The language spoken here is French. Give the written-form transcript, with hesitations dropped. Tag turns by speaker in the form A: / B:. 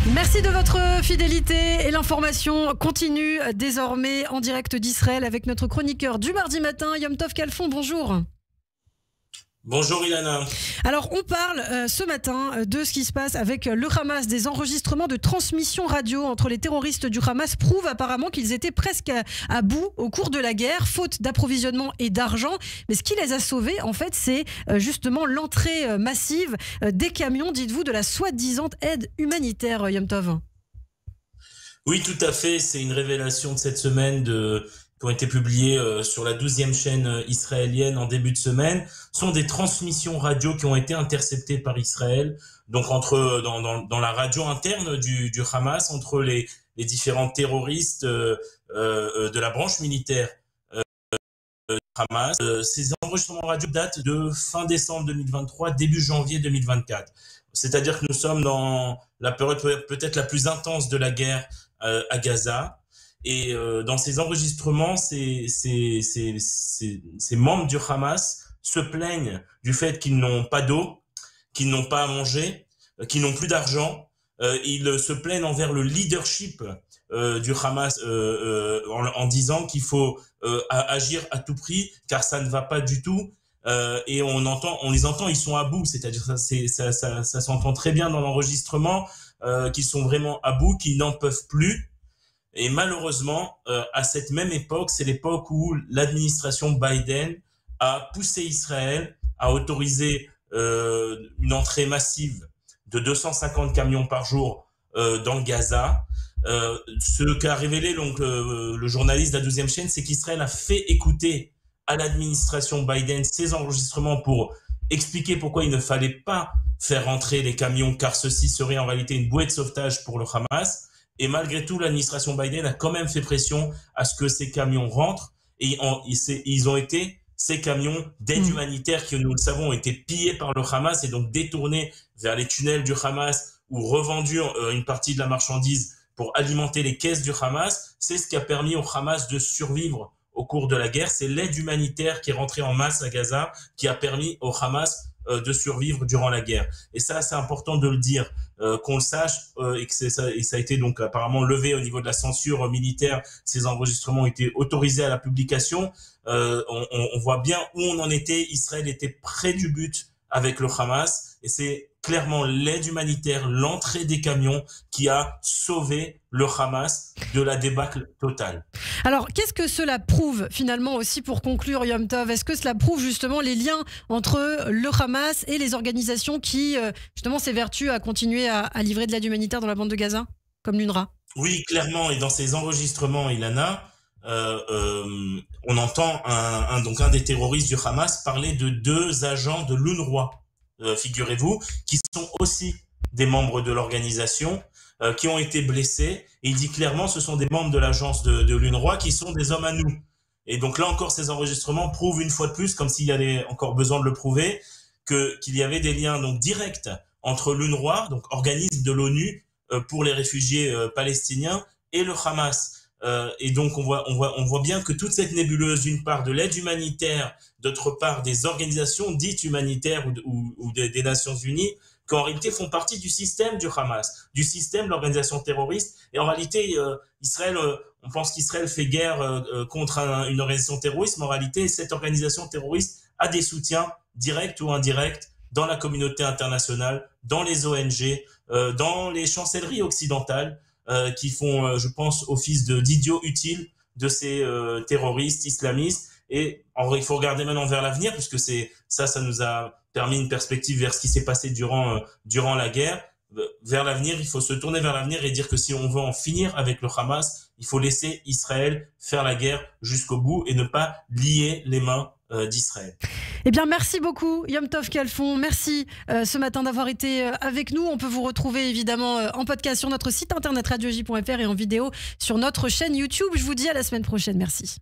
A: Merci de votre fidélité et l'information continue désormais en direct d'Israël avec notre chroniqueur du mardi matin, Yom Tov Kalfon. Bonjour.
B: Bonjour Ilana.
A: Alors on parle ce matin de ce qui se passe avec le Hamas. Des enregistrements de transmission radio entre les terroristes du Hamas prouvent apparemment qu'ils étaient presque à bout au cours de la guerre, faute d'approvisionnement et d'argent. Mais ce qui les a sauvés, en fait, c'est justement l'entrée massive des camions, dites-vous, de la soi-disant aide humanitaire, Yom Tov.
B: Oui, tout à fait. C'est une révélation de cette semaine qui ont été publiées sur la 12e chaîne israélienne en début de semaine, sont des transmissions radio qui ont été interceptées par Israël, donc dans la radio interne du Hamas, entre les différents terroristes de la branche militaire du Hamas. Ces enregistrements radio datent de fin décembre 2023, début janvier 2024. C'est-à-dire que nous sommes dans la période peut-être la plus intense de la guerre à Gaza. Et dans ces enregistrements, ces membres du Hamas se plaignent du fait qu'ils n'ont pas d'eau, qu'ils n'ont pas à manger, qu'ils n'ont plus d'argent. Ils se plaignent envers le leadership du Hamas en disant qu'il faut agir à tout prix car ça ne va pas du tout. Et on les entend, ils sont à bout. C'est-à-dire ça s'entend très bien dans l'enregistrement qu'ils sont vraiment à bout, qu'ils n'en peuvent plus. Et malheureusement, à cette même époque, c'est l'époque où l'administration Biden a poussé Israël à autoriser une entrée massive de 250 camions par jour dans le Gaza. Ce qu'a révélé donc le journaliste de la 12e chaîne, c'est qu'Israël a fait écouter à l'administration Biden ces enregistrements pour expliquer pourquoi il ne fallait pas faire rentrer les camions, car ceci serait en réalité une bouée de sauvetage pour le Hamas. Et malgré tout, l'administration Biden a quand même fait pression à ce que ces camions rentrent. Et ils ont été ces camions d'aide humanitaire qui, nous le savons, ont été pillés par le Hamas et donc détournés vers les tunnels du Hamas ou revendus une partie de la marchandise pour alimenter les caisses du Hamas. C'est ce qui a permis au Hamas de survivre au cours de la guerre. C'est l'aide humanitaire qui est rentrée en masse à Gaza qui a permis au Hamas de survivre durant la guerre. Et ça, c'est important de le dire, qu'on le sache, et ça a été donc apparemment levé au niveau de la censure militaire. Ces enregistrements ont été autorisés à la publication. On voit bien où on en était. Israël était près du but avec le Hamas, et c'est clairement l'aide humanitaire, l'entrée des camions qui a sauvé le Hamas de la débâcle totale.
A: Alors, qu'est-ce que cela prouve finalement aussi pour conclure, Yom Tov? Est-ce que cela prouve justement les liens entre le Hamas et les organisations qui justement s'évertuent à continuer à livrer de l'aide humanitaire dans la bande de Gaza, comme l'UNRWA?
B: Oui, clairement, et dans ces enregistrements, Ilana, on entend un des terroristes du Hamas parler de 2 agents de l'UNRWA, figurez-vous, qui sont aussi des membres de l'organisation, qui ont été blessés. Et il dit clairement, ce sont des membres de l'agence de l'UNRWA qui sont des hommes à nous. Et donc là encore, ces enregistrements prouvent une fois de plus, comme s'il y avait encore besoin de le prouver, qu'il y avait des liens donc directs entre l'UNRWA, donc organisme de l'ONU pour les réfugiés palestiniens, et le Hamas. Et donc on voit bien que toute cette nébuleuse, d'une part de l'aide humanitaire, d'autre part des organisations dites humanitaires ou des Nations Unies, qu'en réalité font partie du système du Hamas, du système de l'organisation terroriste. Et en réalité, Israël, on pense qu'Israël fait guerre contre une organisation terroriste, mais en réalité, cette organisation terroriste a des soutiens directs ou indirects dans la communauté internationale, dans les ONG, dans les chancelleries occidentales, qui font, je pense, office d'idiots utiles de ces terroristes islamistes. Et il faut regarder maintenant vers l'avenir, puisque ça nous a permis une perspective vers ce qui s'est passé durant la guerre. Vers l'avenir, il faut se tourner vers l'avenir et dire que si on veut en finir avec le Hamas, il faut laisser Israël faire la guerre jusqu'au bout et ne pas lier les mains d'Israël.
A: Eh bien, merci beaucoup, Yom Tov Kalfon. Merci ce matin d'avoir été avec nous. On peut vous retrouver évidemment en podcast sur notre site internet radioj.fr et en vidéo sur notre chaîne YouTube. Je vous dis à la semaine prochaine. Merci.